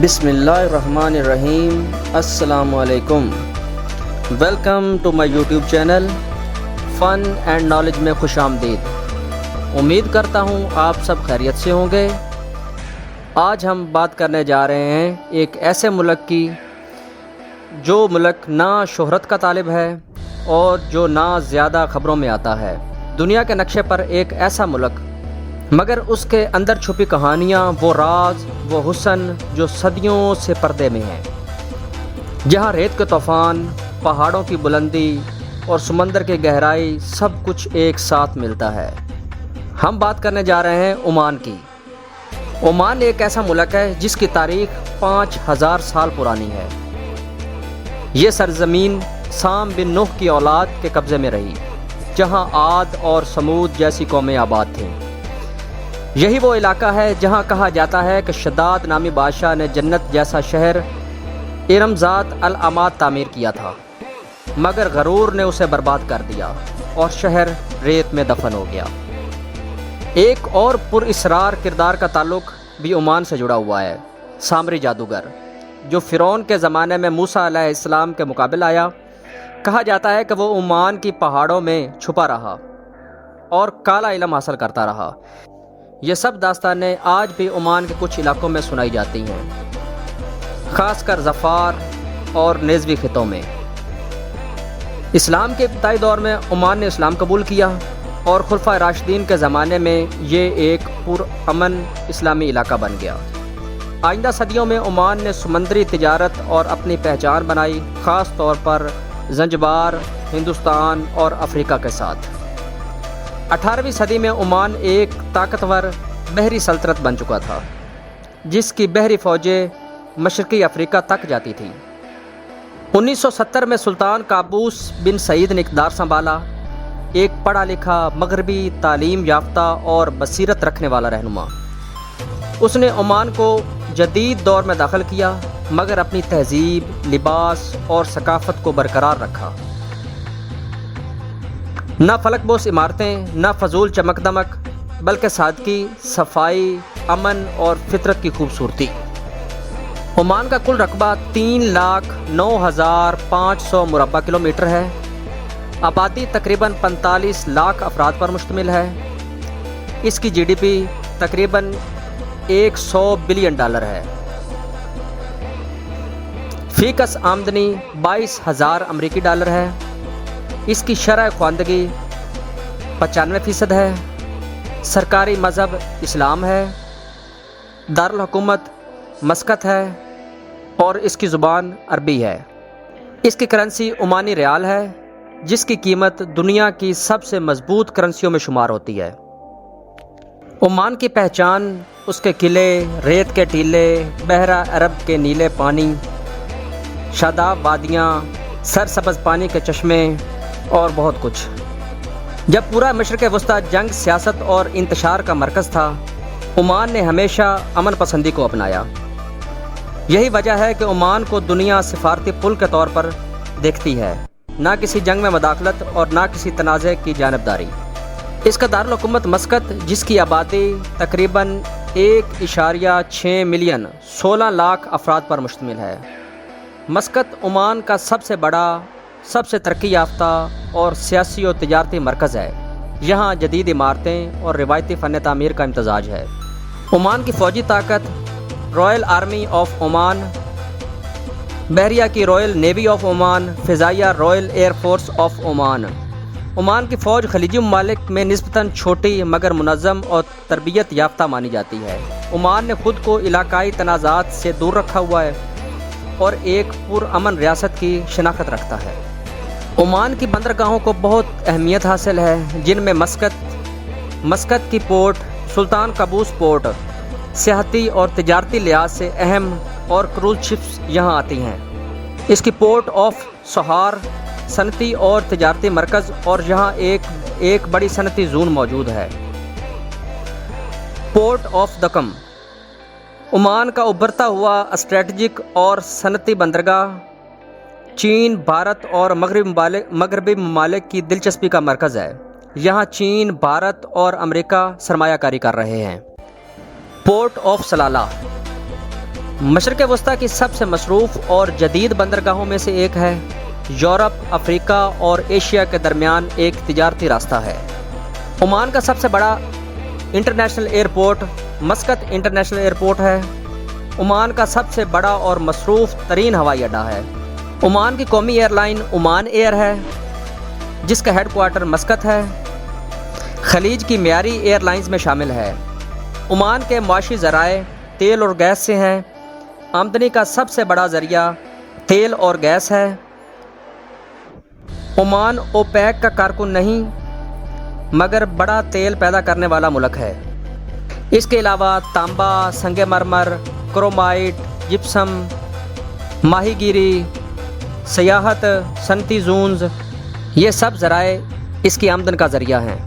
بسم اللہ الرحمن الرحیم۔ السلام علیکم، welcome to my YouTube channel fun and knowledge میں خوش آمدید۔ امید کرتا ہوں آپ سب خیریت سے ہوں گے۔ آج ہم بات کرنے جا رہے ہیں ایک ایسے ملک کی جو ملک نہ شہرت کا طالب ہے اور جو نہ زیادہ خبروں میں آتا ہے۔ دنیا کے نقشے پر ایک ایسا ملک، مگر اس کے اندر چھپی کہانیاں، وہ راز، وہ حسن جو صدیوں سے پردے میں ہیں، جہاں ریت کے طوفان، پہاڑوں کی بلندی اور سمندر کی گہرائی سب کچھ ایک ساتھ ملتا ہے۔ ہم بات کرنے جا رہے ہیں عمان کی۔ عمان ایک ایسا ملک ہے جس کی تاریخ 5000 سال پرانی ہے۔ یہ سرزمین سام بن نوح کی اولاد کے قبضے میں رہی، جہاں عاد اور سمود جیسی قومیں آباد تھیں۔ یہی وہ علاقہ ہے جہاں کہا جاتا ہے کہ شداد نامی بادشاہ نے جنت جیسا شہر ارم ذات العماد تعمیر کیا تھا، مگر غرور نے اسے برباد کر دیا اور شہر ریت میں دفن ہو گیا۔ ایک اور پر اسرار کردار کا تعلق بھی عمان سے جڑا ہوا ہے، سامری جادوگر، جو فرعون کے زمانے میں موسیٰ علیہ السلام کے مقابل آیا۔ کہا جاتا ہے کہ وہ عمان کی پہاڑوں میں چھپا رہا اور کالا علم حاصل کرتا رہا۔ یہ سب داستانیں آج بھی عمان کے کچھ علاقوں میں سنائی جاتی ہیں، خاص کر ظفار اور نیزوی خطوں میں۔ اسلام کے ابتدائی دور میں عمان نے اسلام قبول کیا اور خلفائے راشدین کے زمانے میں یہ ایک پرامن اسلامی علاقہ بن گیا۔ آئندہ صدیوں میں عمان نے سمندری تجارت اور اپنی پہچان بنائی، خاص طور پر زنجبار، ہندوستان اور افریقہ کے ساتھ۔ 18ویں صدی میں عمان ایک طاقتور بحری سلطنت بن چکا تھا، جس کی بحری فوجیں مشرقی افریقہ تک جاتی تھیں۔ 1970 میں سلطان قابوس بن سعید نے اقتدار سنبھالا، ایک پڑھا لکھا، مغربی تعلیم یافتہ اور بصیرت رکھنے والا رہنما۔ اس نے عمان کو جدید دور میں داخل کیا، مگر اپنی تہذیب، لباس اور ثقافت کو برقرار رکھا۔ نہ فلک بوس عمارتیں، نہ فضول چمک دمک، بلکہ سادگی، صفائی، امن اور فطرت کی خوبصورتی۔ عمان کا کل رقبہ 3,09,500 مربع کلومیٹر ہے۔ آبادی تقریباً 45 لاکھ افراد پر مشتمل ہے۔ اس کی جی ڈی پی تقریباً $100 بلین ہے۔ فی کس آمدنی 22,000 امریکی ڈالر ہے۔ اس کی شرح خواندگی 95% ہے۔ سرکاری مذہب اسلام ہے۔ دارالحکومت مسقط ہے اور اس کی زبان عربی ہے۔ اس کی کرنسی عمانی ریال ہے، جس کی قیمت دنیا کی سب سے مضبوط کرنسیوں میں شمار ہوتی ہے۔ عمان کی پہچان اس کے قلعے، ریت کے ٹیلے، بحیرہ عرب کے نیلے پانی، شاداب وادیاں، سرسبز پانی کے چشمے اور بہت کچھ۔ جب پورا مشرق وسطیٰ جنگ، سیاست اور انتشار کا مرکز تھا، عمان نے ہمیشہ امن پسندی کو اپنایا۔ یہی وجہ ہے کہ عمان کو دنیا سفارتی پل کے طور پر دیکھتی ہے، نہ کسی جنگ میں مداخلت اور نہ کسی تنازع کی جانبداری۔ اس کا دارالحکومت مسقط، جس کی آبادی تقریباً 1.6 ملین 16 لاکھ افراد پر مشتمل ہے۔ مسقط عمان کا سب سے بڑا، سب سے ترقی یافتہ اور سیاسی و تجارتی مرکز ہے۔ یہاں جدید عمارتیں اور روایتی فن تعمیر کا امتزاج ہے۔ عمان کی فوجی طاقت رائل آرمی آف عمان، بحریہ کی رائل نیوی آف عمان، فضائیہ Royal air force of Oman. Oman کی فوج خلیجی ممالک میں نسبتاً چھوٹی مگر منظم اور تربیت یافتہ مانی جاتی ہے۔ عمان نے خود کو علاقائی تنازعات سے دور رکھا ہوا ہے اور ایک پرامن ریاست کی شناخت رکھتا ہے۔ عمان کی بندرگاہوں کو بہت اہمیت حاصل ہے، جن میں مسقط کی پورٹ، سلطان قابوس پورٹ سیاحتی اور تجارتی لحاظ سے اہم اور کروز شپس یہاں آتی ہیں۔ اس کی پورٹ آف سوہار صنعتی اور تجارتی مرکز اور یہاں ایک بڑی صنعتی زون موجود ہے۔ پورٹ آف دکم عمان کا ابھرتا ہوا اسٹریٹجک اور صنعتی بندرگاہ، چین، بھارت اور مغربی ممالک کی دلچسپی کا مرکز ہے۔ یہاں چین، بھارت اور امریکہ سرمایہ کاری کر رہے ہیں۔ پورٹ آف سلالہ مشرق وسطیٰ کی سب سے مصروف اور جدید بندرگاہوں میں سے ایک ہے۔ یورپ، افریقہ اور ایشیا کے درمیان ایک تجارتی راستہ ہے۔ عمان کا سب سے بڑا international airport Muscat international airport ہے۔ عمان کا سب سے بڑا اور مصروف ترین ہوائی اڈہ ہے۔ عمان کی قومی ایئر لائن عمان ایئر ہے، جس کا ہیڈ کوارٹر مسقط ہے۔ خلیج کی معیاری ایئر لائنز میں شامل ہے۔ عمان کے معاشی ذرائع تیل اور گیس سے ہیں۔ آمدنی کا سب سے بڑا ذریعہ تیل اور گیس ہے۔ عمان اوپیک کا کارکن نہیں، مگر بڑا تیل پیدا کرنے والا ملک ہے۔ اس کے علاوہ تانبا، سنگ مرمر، کرومائٹ، جپسم، ماہی گیری، سیاحت، صنعتی زونز، یہ سب ذرائع اس کی آمدن کا ذریعہ ہیں۔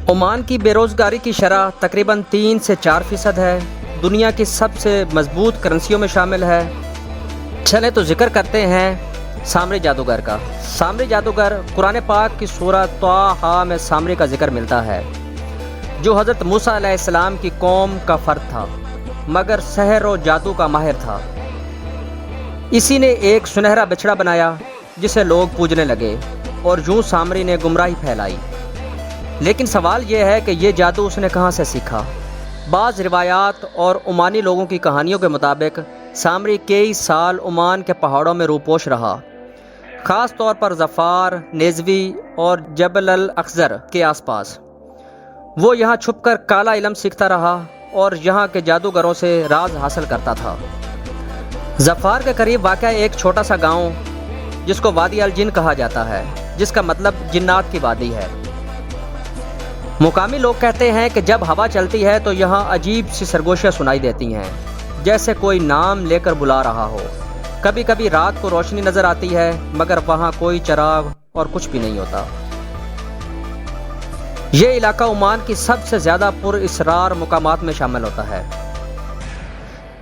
عمان کی بے روزگاری کی شرح تقریباً 3 سے 4% ہے۔ دنیا کی سب سے مضبوط کرنسیوں میں شامل ہے۔ چلیں تو ذکر کرتے ہیں سامری جادوگر کا۔ سامری جادوگر قرآن پاک کی سورہ طٰہٰ میں سامری کا ذکر ملتا ہے، جو حضرت موسیٰ علیہ السلام کی قوم کا فرد تھا، مگر سحر و جادو کا ماہر تھا۔ اسی نے ایک سنہرا بچڑا بنایا جسے لوگ پوجنے لگے، اور یوں سامری نے گمراہی پھیلائی۔ لیکن سوال یہ ہے کہ یہ جادو اس نے کہاں سے سیکھا؟ بعض روایات اور عمانی لوگوں کی کہانیوں کے مطابق سامری کئی سال عمان کے پہاڑوں میں روپوش رہا، خاص طور پر ظفار، نیزوی اور جبل الاخضر کے آس پاس۔ وہ یہاں چھپ کر کالا علم سیکھتا رہا اور یہاں کے جادوگروں سے راز حاصل کرتا تھا۔ ظفار کے قریب واقع ایک چھوٹا سا گاؤں جس کو وادی الجن کہا جاتا ہے، جس کا مطلب جنات کی وادی ہے۔ مقامی لوگ کہتے ہیں کہ جب ہوا چلتی ہے تو یہاں عجیب سی سرگوشیاں سنائی دیتی ہیں، جیسے کوئی نام لے کر بلا رہا ہو۔ کبھی کبھی رات کو روشنی نظر آتی ہے، مگر وہاں کوئی چراغ اور کچھ بھی نہیں ہوتا۔ یہ علاقہ عمان کی سب سے زیادہ پر اسرار مقامات میں شامل ہوتا ہے۔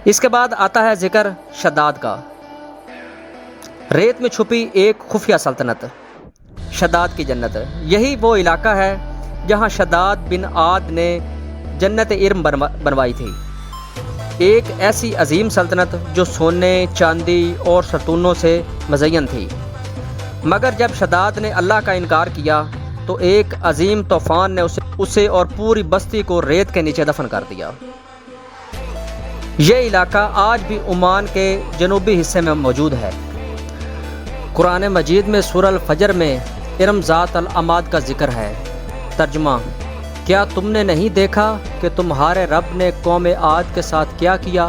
اس کے بعد آتا ہے ذکر شداد کا۔ ریت میں چھپی ایک خفیہ سلطنت، شداد کی جنت۔ یہی وہ علاقہ ہے جہاں شداد بن عاد نے جنت ارم بنوائی تھی، ایک ایسی عظیم سلطنت جو سونے، چاندی اور ستونوں سے مزین تھی۔ مگر جب شداد نے اللہ کا انکار کیا تو ایک عظیم طوفان نے اسے اور پوری بستی کو ریت کے نیچے دفن کر دیا۔ یہ علاقہ آج بھی عمان کے جنوبی حصے میں موجود ہے۔ قرآن مجید میں سورہ الفجر میں ارم ذات العماد کا ذکر ہے۔ ترجمہ: کیا تم نے نہیں دیکھا کہ تمہارے رب نے قوم عاد کے ساتھ کیا کیا؟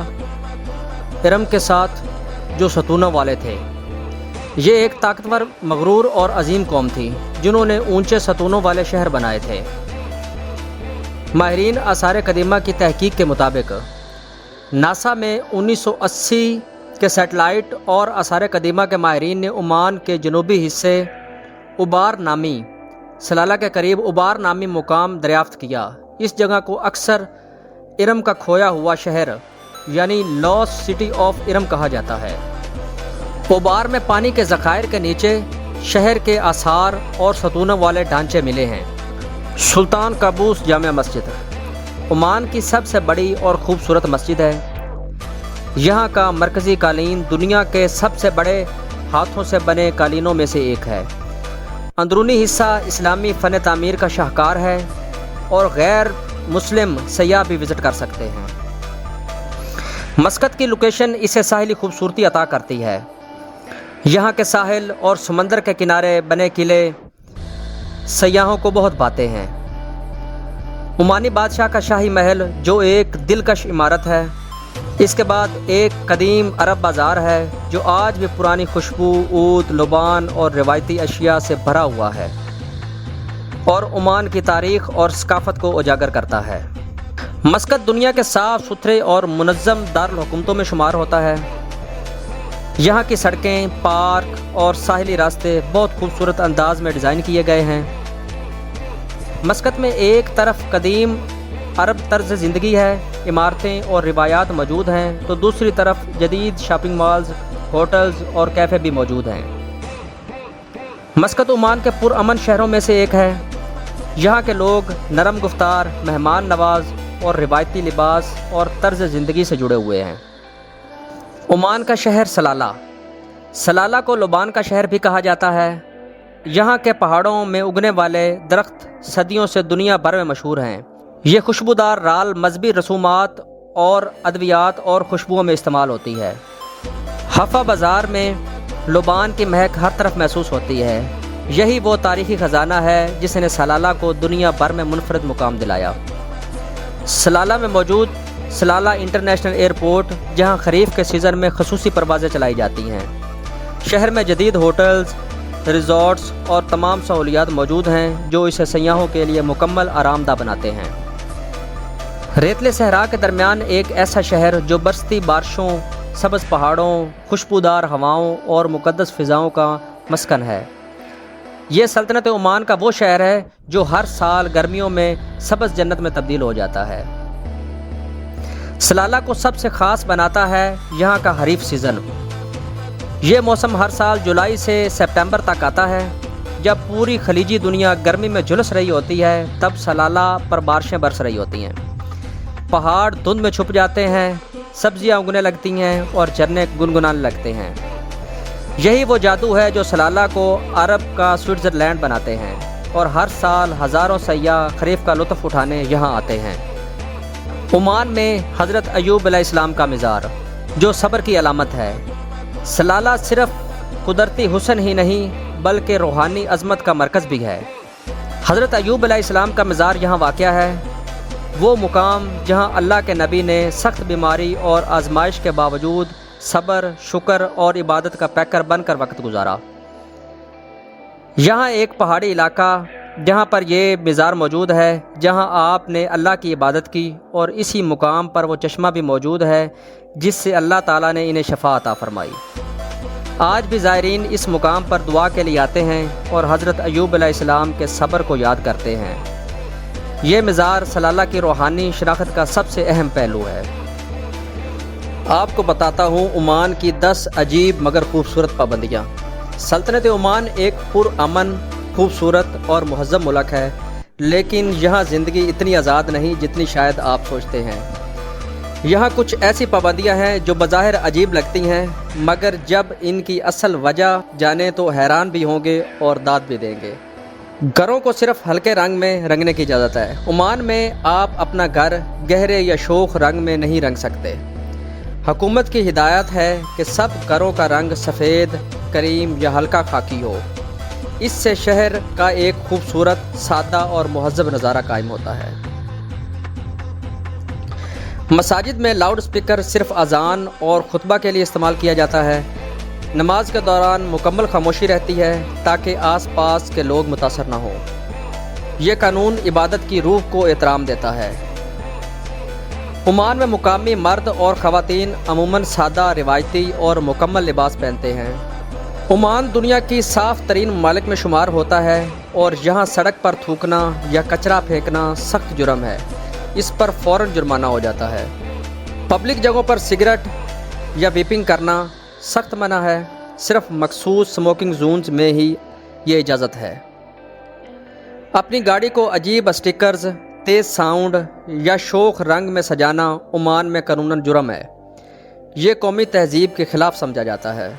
ارم کے ساتھ جو ستونوں والے تھے۔ یہ ایک طاقتور، مغرور اور عظیم قوم تھی جنہوں نے اونچے ستونوں والے شہر بنائے تھے۔ ماہرین آثار قدیمہ کی تحقیق کے مطابق ناسا میں 1980 کے سیٹلائٹ اور آثار قدیمہ کے ماہرین نے عمان کے جنوبی حصے ابار نامی سلالہ کے قریب ابار نامی مقام دریافت کیا۔ اس جگہ کو اکثر ارم کا کھویا ہوا شہر یعنی لاسٹ سٹی آف ارم کہا جاتا ہے۔ ابار میں پانی کے ذخائر کے نیچے شہر کے آثار اور ستونوں والے ڈھانچے ملے ہیں۔ سلطان قابوس جامع مسجد عمان کی سب سے بڑی اور خوبصورت مسجد ہے۔ یہاں کا مرکزی قالین دنیا کے سب سے بڑے ہاتھوں سے بنے قالینوں میں سے ایک ہے۔ اندرونی حصہ اسلامی فن تعمیر کا شاہکار ہے اور غیر مسلم سیاح بھی وزٹ کر سکتے ہیں۔ مسقط کی لوکیشن اسے ساحلی خوبصورتی عطا کرتی ہے۔ یہاں کے ساحل اور سمندر کے کنارے بنے قلعے سیاحوں کو بہت بھاتے ہیں۔ عمانی بادشاہ کا شاہی محل جو ایک دلکش عمارت ہے۔ اس کے بعد ایک قدیم عرب بازار ہے جو آج بھی پرانی خوشبو، عود، لبان اور روایتی اشیاء سے بھرا ہوا ہے اور عمان کی تاریخ اور ثقافت کو اجاگر کرتا ہے۔ مسقط دنیا کے صاف ستھرے اور منظم دارالحکومتوں میں شمار ہوتا ہے۔ یہاں کی سڑکیں، پارک اور ساحلی راستے بہت خوبصورت انداز میں ڈیزائن کیے گئے ہیں۔ مسقط میں ایک طرف قدیم عرب طرز زندگی ہے، عمارتیں اور روایات موجود ہیں، تو دوسری طرف جدید شاپنگ مالز، ہوٹلز اور کیفے بھی موجود ہیں۔ مسقط عمان کے پرامن شہروں میں سے ایک ہے۔ یہاں کے لوگ نرم گفتار، مہمان نواز اور روایتی لباس اور طرز زندگی سے جڑے ہوئے ہیں۔ عمان کا شہر سلالہ۔ سلالہ کو لبان کا شہر بھی کہا جاتا ہے۔ یہاں کے پہاڑوں میں اگنے والے درخت صدیوں سے دنیا بھر میں مشہور ہیں۔ یہ خوشبودار رال مذہبی رسومات اور ادویات اور خوشبوؤں میں استعمال ہوتی ہے۔ حفا بازار میں لبان کی مہک ہر طرف محسوس ہوتی ہے۔ یہی وہ تاریخی خزانہ ہے جس نے سلالہ کو دنیا بھر میں منفرد مقام دلایا۔ سلالہ میں موجود سلالہ انٹرنیشنل ایئرپورٹ، جہاں خریف کے سیزن میں خصوصی پروازیں چلائی جاتی ہیں۔ شہر میں جدید ہوٹلز، ریزورٹس اور تمام سہولیات موجود ہیں جو اسے سیاحوں کے لیے مکمل آرام دہ بناتے ہیں۔ ریتلے صحرا کے درمیان ایک ایسا شہر جو برستی بارشوں، سبز پہاڑوں، خوشبودار ہواؤں اور مقدس فضاؤں کا مسکن ہے۔ یہ سلطنت عمان کا وہ شہر ہے جو ہر سال گرمیوں میں سبز جنت میں تبدیل ہو جاتا ہے۔ سلالہ کو سب سے خاص بناتا ہے یہاں کا خریف سیزن۔ یہ موسم ہر سال جولائی سے سپتمبر تک آتا ہے۔ جب پوری خلیجی دنیا گرمی میں جھلس رہی ہوتی ہے تب سلالہ پر بارشیں برس رہی ہوتی ہیں۔ پہاڑ دھند میں چھپ جاتے ہیں، سبزیاں اگنے لگتی ہیں اور جھرنے گنگنانے لگتے ہیں۔ یہی وہ جادو ہے جو سلالہ کو عرب کا سوئٹزرلینڈ بناتے ہیں، اور ہر سال ہزاروں سیاح خریف کا لطف اٹھانے یہاں آتے ہیں۔ عمان میں حضرت ایوب علیہ السلام کا مزار، جو صبر کی علامت ہے۔ سلالہ صرف قدرتی حسن ہی نہیں بلکہ روحانی عظمت کا مرکز بھی ہے۔ حضرت ایوب علیہ السلام کا مزار یہاں واقع ہے، وہ مقام جہاں اللہ کے نبی نے سخت بیماری اور آزمائش کے باوجود صبر، شکر اور عبادت کا پیکر بن کر وقت گزارا۔ یہاں ایک پہاڑی علاقہ جہاں پر یہ مزار موجود ہے، جہاں آپ نے اللہ کی عبادت کی، اور اسی مقام پر وہ چشمہ بھی موجود ہے جس سے اللہ تعالیٰ نے انہیں شفا عطا فرمائی۔ آج بھی زائرین اس مقام پر دعا کے لیے آتے ہیں اور حضرت ایوب علیہ السلام کے صبر کو یاد کرتے ہیں۔ یہ مزار سلالہ کی روحانی شناخت کا سب سے اہم پہلو ہے۔ آپ کو بتاتا ہوں عمان کی 10 عجیب مگر خوبصورت پابندیاں۔ سلطنت عمان ایک پرامن، خوبصورت اور مہذب ملک ہے، لیکن یہاں زندگی اتنی آزاد نہیں جتنی شاید آپ سوچتے ہیں۔ یہاں کچھ ایسی پابندیاں ہیں جو بظاہر عجیب لگتی ہیں، مگر جب ان کی اصل وجہ جانیں تو حیران بھی ہوں گے اور داد بھی دیں گے۔ گھروں کو صرف ہلکے رنگ میں رنگنے کی اجازت ہے۔ عمان میں آپ اپنا گھر گہرے یا شوخ رنگ میں نہیں رنگ سکتے۔ حکومت کی ہدایت ہے کہ سب گھروں کا رنگ سفید، کریم یا ہلکا خاکی ہو۔ اس سے شہر کا ایک خوبصورت، سادہ اور مہذب نظارہ قائم ہوتا ہے۔ مساجد میں لاؤڈ سپیکر صرف اذان اور خطبہ کے لیے استعمال کیا جاتا ہے۔ نماز کے دوران مکمل خاموشی رہتی ہے تاکہ آس پاس کے لوگ متاثر نہ ہوں۔ یہ قانون عبادت کی روح کو احترام دیتا ہے۔ عمان میں مقامی مرد اور خواتین عموماً سادہ، روایتی اور مکمل لباس پہنتے ہیں۔ عمان دنیا کی صاف ترین ممالک میں شمار ہوتا ہے، اور یہاں سڑک پر تھوکنا یا کچرا پھینکنا سخت جرم ہے۔ اس پر فوراً جرمانہ ہو جاتا ہے۔ پبلک جگہوں پر سگریٹ یا ویپنگ کرنا سخت منع ہے۔ صرف مخصوص سموکنگ زونز میں ہی یہ اجازت ہے۔ اپنی گاڑی کو عجیب اسٹیکرز، تیز ساؤنڈ یا شوخ رنگ میں سجانا عمان میں قانوناً جرم ہے۔ یہ قومی تہذیب کے خلاف سمجھا جاتا ہے۔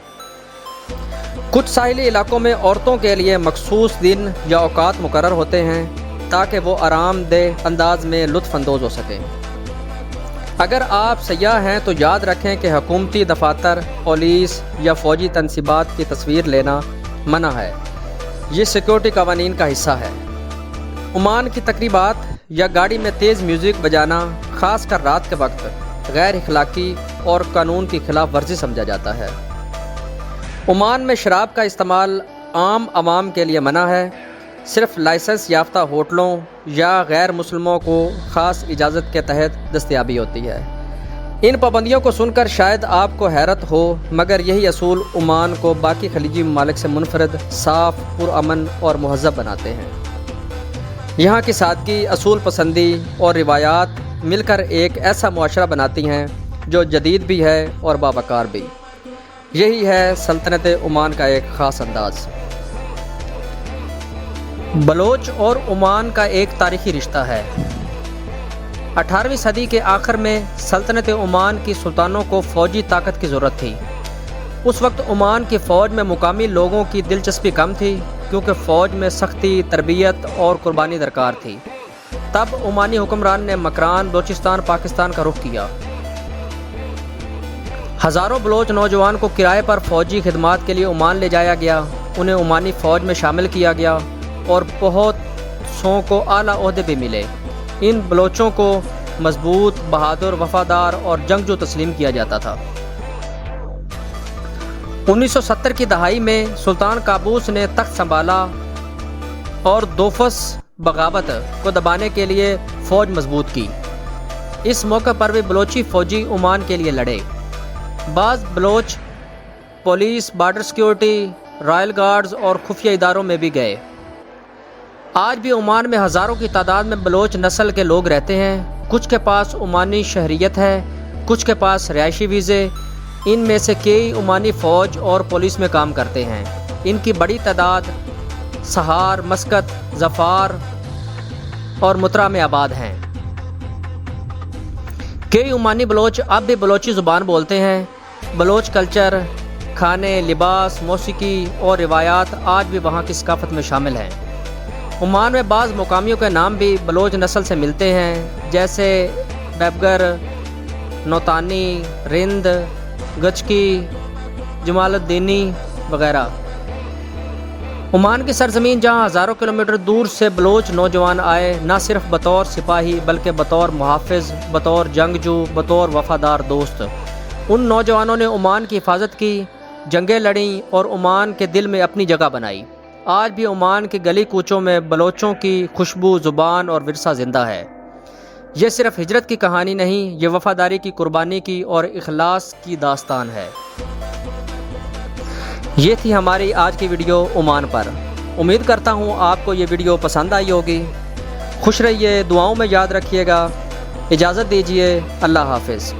کچھ ساحلی علاقوں میں عورتوں کے لیے مخصوص دن یا اوقات مقرر ہوتے ہیں تاکہ وہ آرام دہ انداز میں لطف اندوز ہو سکیں۔ اگر آپ سیاح ہیں تو یاد رکھیں کہ حکومتی دفاتر، پولیس یا فوجی تنصیبات کی تصویر لینا منع ہے۔ یہ سیکورٹی قوانین کا حصہ ہے۔ عمان کی تقریبات یا گاڑی میں تیز میوزک بجانا، خاص کر رات کے وقت، غیر اخلاقی اور قانون کی خلاف ورزی سمجھا جاتا ہے۔ عمان میں شراب کا استعمال عام عوام کے لیے منع ہے۔ صرف لائسنس یافتہ ہوٹلوں یا غیر مسلموں کو خاص اجازت کے تحت دستیابی ہوتی ہے۔ ان پابندیوں کو سن کر شاید آپ کو حیرت ہو، مگر یہی اصول عمان کو باقی خلیجی ممالک سے منفرد، صاف، پرامن اور مہذب بناتے ہیں۔ یہاں کی سادگی، اصول پسندی اور روایات مل کر ایک ایسا معاشرہ بناتی ہیں جو جدید بھی ہے اور باوقار بھی۔ یہی ہے سلطنت عمان کا ایک خاص انداز۔ بلوچ اور عمان کا ایک تاریخی رشتہ ہے۔ 18ویں صدی کے آخر میں سلطنت عمان کی سلطانوں کو فوجی طاقت کی ضرورت تھی۔ اس وقت عمان کی فوج میں مقامی لوگوں کی دلچسپی کم تھی کیونکہ فوج میں سختی، تربیت اور قربانی درکار تھی۔ تب عمانی حکمران نے مکران، بلوچستان، پاکستان کا رخ کیا۔ ہزاروں بلوچ نوجوان کو کرائے پر فوجی خدمات کے لیے عمان لے جایا گیا، انہیں عمانی فوج میں شامل کیا گیا اور بہت سو کو اعلیٰ عہدے بھی ملے۔ ان بلوچوں کو مضبوط، بہادر، وفادار اور جنگجو تسلیم کیا جاتا تھا۔ 1970 کی دہائی میں سلطان قابوس نے تخت سنبھالا اور دوفس بغاوت کو دبانے کے لیے فوج مضبوط کی۔ اس موقع پر بھی بلوچی فوجی عمان کے لیے لڑے۔ بعض Baloch police, border security, Royal guards اور خفیہ اداروں میں بھی گئے۔ آج بھی عمان میں ہزاروں کی تعداد میں بلوچ نسل کے لوگ رہتے ہیں۔ کچھ کے پاس عمانی شہریت ہے، کچھ کے پاس رہائشی ویزے۔ ان میں سے کئی عمانی فوج اور پولیس میں کام کرتے ہیں۔ ان کی بڑی تعداد سہار، مسقط، ظفار اور مترا میں آباد ہیں۔ کئی عمانی بلوچ اب بھی بلوچی زبان بولتے ہیں۔ بلوچ کلچر، کھانے، لباس، موسیقی اور روایات آج بھی وہاں کی ثقافت میں شامل ہیں۔ عمان میں بعض مقامیوں کے نام بھی بلوچ نسل سے ملتے ہیں، جیسے بیبگر، نوتانی، رند، گچکی، جمال الدینی وغیرہ۔ عمان کی سرزمین جہاں ہزاروں کلومیٹر دور سے بلوچ نوجوان آئے، نہ صرف بطور سپاہی بلکہ بطور محافظ، بطور جنگجو، بطور وفادار دوست۔ ان نوجوانوں نے عمان کی حفاظت کی، جنگیں لڑیں اور عمان کے دل میں اپنی جگہ بنائی۔ آج بھی عمان کے گلی کوچوں میں بلوچوں کی خوشبو، زبان اور ورثہ زندہ ہے۔ یہ صرف ہجرت کی کہانی نہیں، یہ وفاداری کی، قربانی کی اور اخلاص کی داستان ہے۔ یہ تھی ہماری آج کی ویڈیو عمان پر۔ امید کرتا ہوں آپ کو یہ ویڈیو پسند آئی ہوگی۔ خوش رہیے، دعاؤں میں یاد رکھیے گا۔ اجازت دیجیے، اللہ حافظ۔